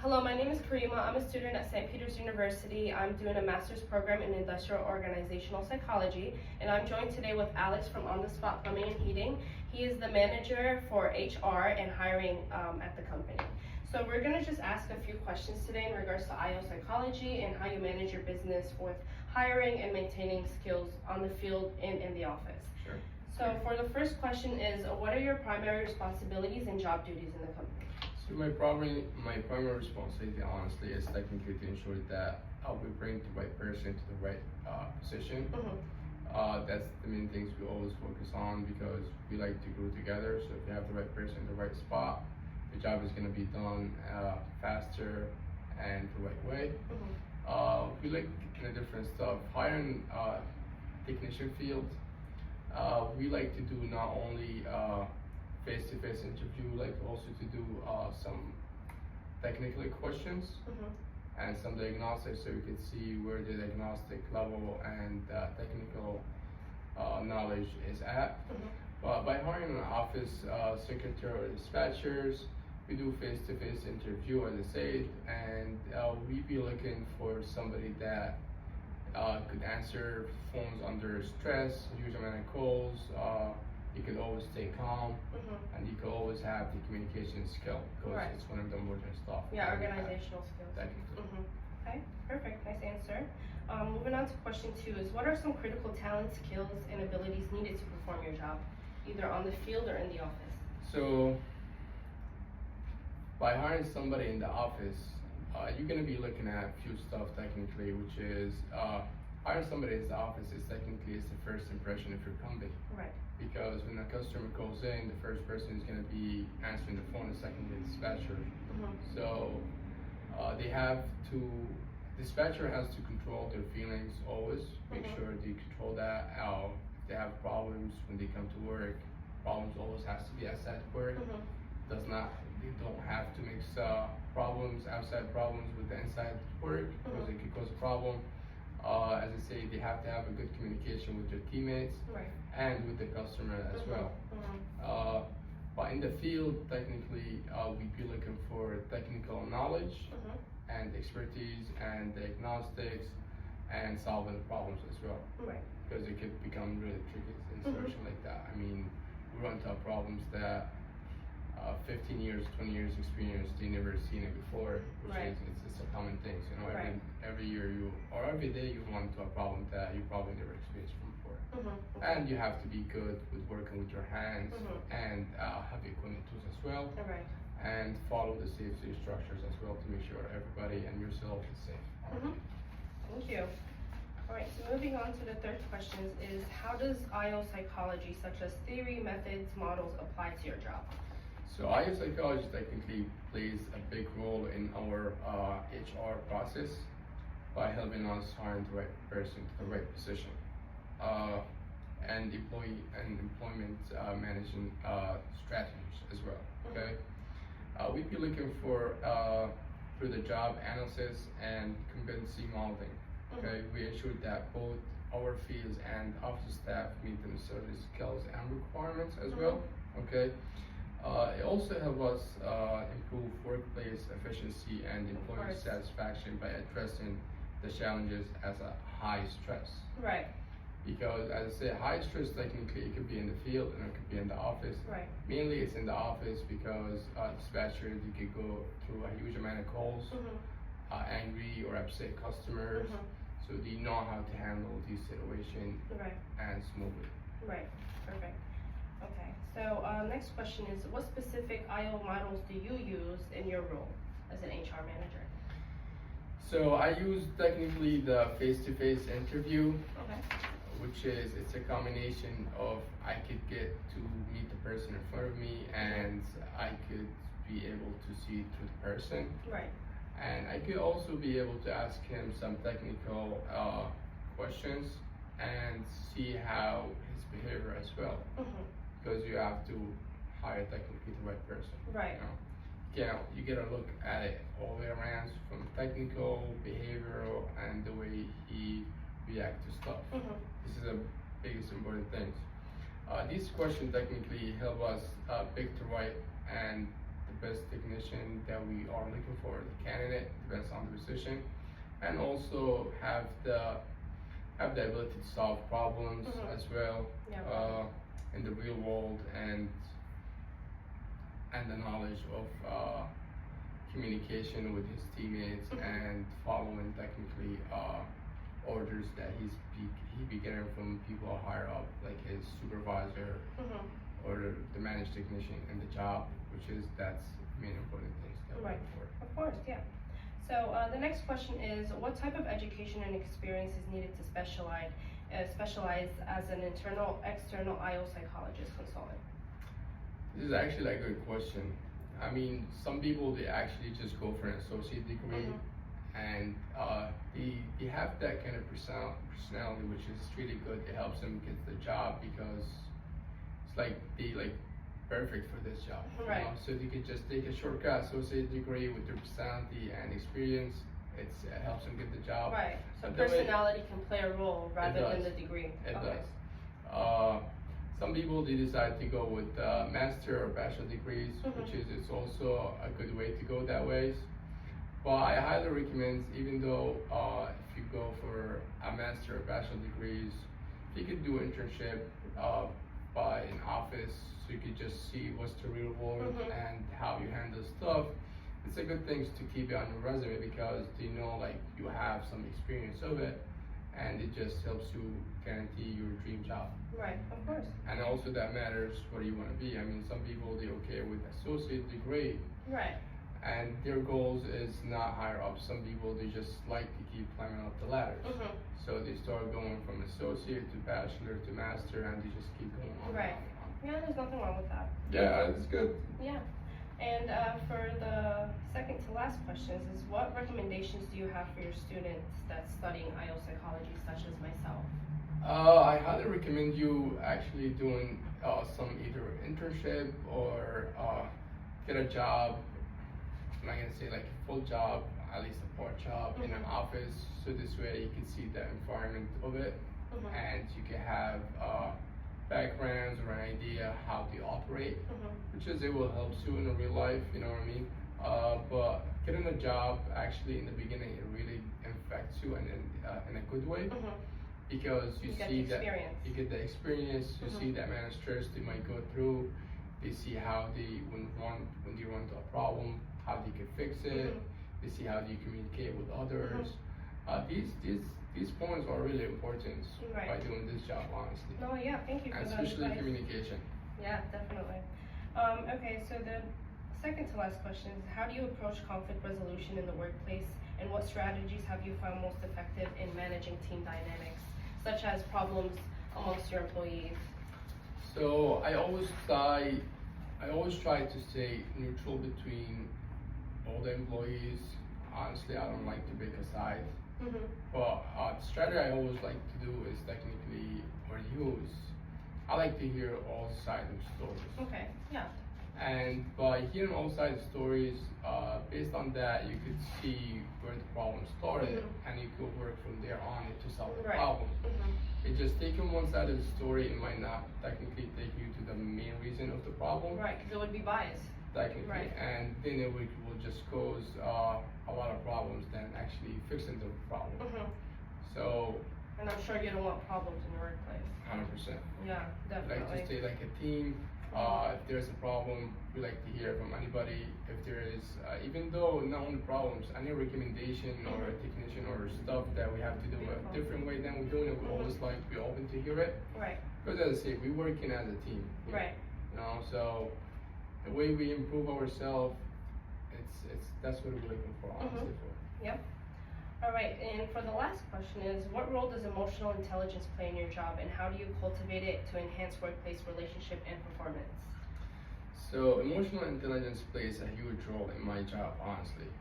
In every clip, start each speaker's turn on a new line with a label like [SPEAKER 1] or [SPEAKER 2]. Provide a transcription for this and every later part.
[SPEAKER 1] Hello, my name is Karima. I'm a student at St. Peter's University. I'm doing a master's program in industrial organizational psychology, and I'm joined today with Alex from On the Spot Plumbing and Heating. He is the manager for HR and hiring at the company. So we're going to just ask a few questions today in regards to IO psychology and how you manage your business with hiring and maintaining skills on the field and in the office.
[SPEAKER 2] Sure.
[SPEAKER 1] So for the first question is, what are your primary responsibilities and job duties in the company?
[SPEAKER 2] So my primary responsibility, honestly, is technically to ensure that we bring the right person to the right position. That's the main things we always focus on because we like to grow together. So if you have the right person in the right spot, the job is going to be done faster and the right way. We like in a different stuff. Hiring technician field, we like to do not only face-to-face interview, like also to do some technical questions and some diagnostics, so we could see where the diagnostic level and technical knowledge is at. But by hiring an office secretary or dispatchers, we do face-to-face interview, as I said, and we be looking for somebody that could answer phones under stress, huge amount of calls. You could always stay calm, and you could always have the communication skill because it's one of the important stuff.
[SPEAKER 1] Yeah, organizational skills.
[SPEAKER 2] Technically.
[SPEAKER 1] Okay, perfect, nice answer. Moving on to question 2 is, what are some critical talent, skills, and abilities needed to perform your job, either on the field or in the office?
[SPEAKER 2] So, by hiring somebody in the office, you're going to be looking at a few stuff technically, which is hiring somebody in the office is technically the first impression of your company.
[SPEAKER 1] Right.
[SPEAKER 2] Because when a customer calls in, the first person is going to be answering the phone, the second is the dispatcher. So dispatcher has to control their feelings always, make sure they control that. If they have problems when they come to work, problems always has to be outside work. They don't have to mix problems, outside problems with the inside work because it could cause a problem. As I say, they have to have a good communication with their teammates and with the customer as well. But in the field, technically, we'd be looking for technical knowledge and expertise and diagnostics and solving problems as well. Because it could become really tricky in a situation like that. I mean, we run into problems that 15 years, 20 years experience, they never seen it before, which is it's a common thing. You know, every year every day you run into a problem that you probably never experienced before. And you have to be good with working with your hands and have the equipment tools as well. And follow the safety structures as well to make sure everybody and yourself is safe.
[SPEAKER 1] Thank you. Alright, so moving on to the third question is, how does IO psychology, such as theory, methods, models, apply to your job?
[SPEAKER 2] So IO psychology technically plays a big role in our HR process by helping us hiring the right person to the right position, and employment management strategies as well. Okay, we'd be looking for through the job analysis and competency modeling. Okay, we ensure that both our fields and office staff meet the necessary skills and requirements as well. Okay. It also helps us improve workplace efficiency and employee satisfaction by addressing the challenges as a high stress. Because as I say, high stress technically it could be in the field and it could be in the office. Mainly it's in the office because dispatchers, they could go through a huge amount of calls, angry or upset customers. So they know how to handle these situations and smoothly.
[SPEAKER 1] Perfect. Okay, so next question is, what specific IO models do you use in your role as an HR manager?
[SPEAKER 2] So I use technically the face-to-face interview, which is, it's a combination of I could get to meet the person in front of me and I could be able to see through the person. And I could also be able to ask him some technical questions and see how his behavior as well. Because you have to hire technically the right person. You get a look at it all the way around, from technical, behavioral, and the way he reacts to stuff. This is the biggest important things. These questions technically help us pick the right and the best technician that we are looking for, the candidate. it, depends on the position, and also have the ability to solve problems as well
[SPEAKER 1] Yeah.
[SPEAKER 2] in the real world, and the knowledge of communication with his teammates and following technically orders that he be getting from people higher up, like his supervisor or the managed technician in the job, that's main important things that we
[SPEAKER 1] Right.
[SPEAKER 2] look for.
[SPEAKER 1] Of course, yeah. So the next question is, what type of education and experience is needed to specialize as an internal, external IO psychologist consultant?
[SPEAKER 2] This is actually a good question. I mean, some people they actually just go for an associate degree, and they have that kind of personality, which is really good. It helps them get the job because it's like they like perfect for this job.
[SPEAKER 1] Right.
[SPEAKER 2] You know? So they could just take a shortcut associate degree with their personality and experience. It helps them get the job.
[SPEAKER 1] Right. So
[SPEAKER 2] But the way-
[SPEAKER 1] personality can play a role rather than
[SPEAKER 2] does.
[SPEAKER 1] the degree.
[SPEAKER 2] It
[SPEAKER 1] Okay.
[SPEAKER 2] does. Some people they decide to go with master or bachelor degrees, which is it's also a good way to go that ways. But I highly recommend, even though if you go for a master or bachelor degrees, you could do internship by an office, so you could just see what's the real world and how you handle stuff. It's a good thing to keep it on your resume because you know like you have some experience of it, and it just helps you guarantee your dream job.
[SPEAKER 1] Right, of course.
[SPEAKER 2] And also that matters where you want to be. I mean, some people they're okay with associate degree,
[SPEAKER 1] Right.
[SPEAKER 2] and their goals is not higher up. Some people they just like to keep climbing up the ladders. So they start going from associate to bachelor to master, and they just keep going on.
[SPEAKER 1] Right.
[SPEAKER 2] And on.
[SPEAKER 1] Yeah, there's nothing wrong with that.
[SPEAKER 2] Yeah, it's good.
[SPEAKER 1] Yeah. And for the second to last questions is, what recommendations do you have for your students that's studying IO psychology, such as myself?
[SPEAKER 2] I highly recommend you actually doing some either internship or get a job. I'm not gonna say like a full job, at least a part job in an office. So this way you can see the environment of it, and you can have backgrounds or an idea how they operate, which is it will help you in real life. You know what I mean? But getting a job actually in the beginning it really affects you in a good way. Because you
[SPEAKER 1] get
[SPEAKER 2] see
[SPEAKER 1] the
[SPEAKER 2] that
[SPEAKER 1] experience.
[SPEAKER 2] you get the experience, you see that amount of stress they might go through, they see how they when they run into a problem, how they can fix it, they see how they communicate with others. These points are really important by doing this job, honestly.
[SPEAKER 1] No, yeah, thank you for
[SPEAKER 2] And
[SPEAKER 1] that
[SPEAKER 2] especially
[SPEAKER 1] advice.
[SPEAKER 2] communication.
[SPEAKER 1] Yeah, definitely. Okay, so the second to last question is, how do you approach conflict resolution in the workplace, and what strategies have you found most effective in managing team dynamics, such as problems amongst your employees?
[SPEAKER 2] So I always try to stay neutral between all the employees. Honestly, I don't like to pick a side. But the strategy I always like to do is technically or use. I like to hear all sides of stories.
[SPEAKER 1] Okay, yeah.
[SPEAKER 2] And by hearing all sides of stories, based on that, you could see where the problem started, and you could work from there on it to solve the problem. It just taking one side of the story, it might not technically take you to the main reason of the problem.
[SPEAKER 1] Right, because it would be biased.
[SPEAKER 2] Technically, and then it will just cause a lot of problems than actually fixing the problem. So.
[SPEAKER 1] And I'm sure you don't want problems in your workplace.
[SPEAKER 2] 100%.
[SPEAKER 1] Yeah, definitely.
[SPEAKER 2] Like to stay like a team. If there's a problem, we like to hear from anybody. If there is, even though not only problems, any recommendation or a technician or stuff that we have to do a different way than we're doing it, we always like to be open to hear it.
[SPEAKER 1] Right.
[SPEAKER 2] Because as I say, we're working as a team.
[SPEAKER 1] Right.
[SPEAKER 2] You know, so the way we improve ourselves, that's what we're looking for, honestly.
[SPEAKER 1] Yep. All right, and for the last question is, what role does emotional intelligence play in your job, and how do you cultivate it to enhance workplace relationship and performance?
[SPEAKER 2] So emotional intelligence plays a huge role in my job, honestly,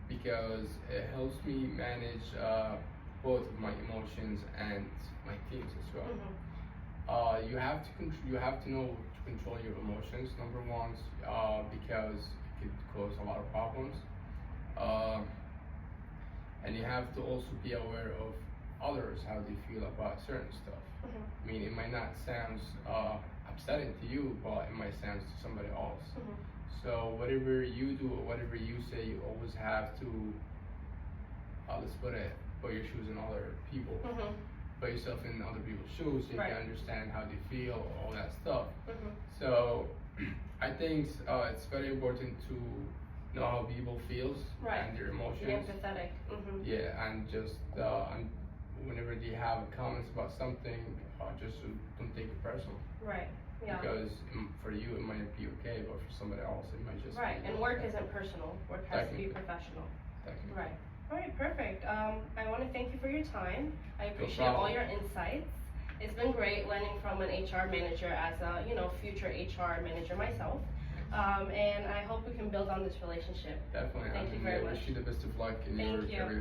[SPEAKER 2] because it helps me manage both of my emotions and my teams as well. You have to know to control your emotions. Number one, because it could cause a lot of problems. And you have to also be aware of others, how they feel about certain stuff. I mean, it might not sound upsetting to you, but it might sound to somebody else. So whatever you do or whatever you say, you always have to let's put your shoes in other people.
[SPEAKER 1] Mhm.
[SPEAKER 2] Put yourself in other people's shoes so you
[SPEAKER 1] Right.
[SPEAKER 2] can understand how they feel, all that stuff.
[SPEAKER 1] Mhm.
[SPEAKER 2] So I think it's very important to know how people feels
[SPEAKER 1] Right.
[SPEAKER 2] and their
[SPEAKER 1] Be
[SPEAKER 2] emotions.
[SPEAKER 1] empathetic. Mhm.
[SPEAKER 2] Yeah, and just and whenever they have comments about something, just don't take it personal.
[SPEAKER 1] Right. Yeah.
[SPEAKER 2] Because for you it might be okay, but for somebody else it might just
[SPEAKER 1] Right.
[SPEAKER 2] be
[SPEAKER 1] And work isn't personal. Work has to be
[SPEAKER 2] Technically.
[SPEAKER 1] professional.
[SPEAKER 2] technically.
[SPEAKER 1] Right. All right. Perfect. I want to thank you for your time. I appreciate all
[SPEAKER 2] problem.
[SPEAKER 1] your insights. It's been great learning from an HR manager as a future HR manager myself. And I hope we can build on this relationship.
[SPEAKER 2] Definitely.
[SPEAKER 1] Thank you
[SPEAKER 2] and
[SPEAKER 1] very
[SPEAKER 2] I wish
[SPEAKER 1] much.
[SPEAKER 2] you the best of luck in
[SPEAKER 1] Thank
[SPEAKER 2] your
[SPEAKER 1] you.
[SPEAKER 2] career.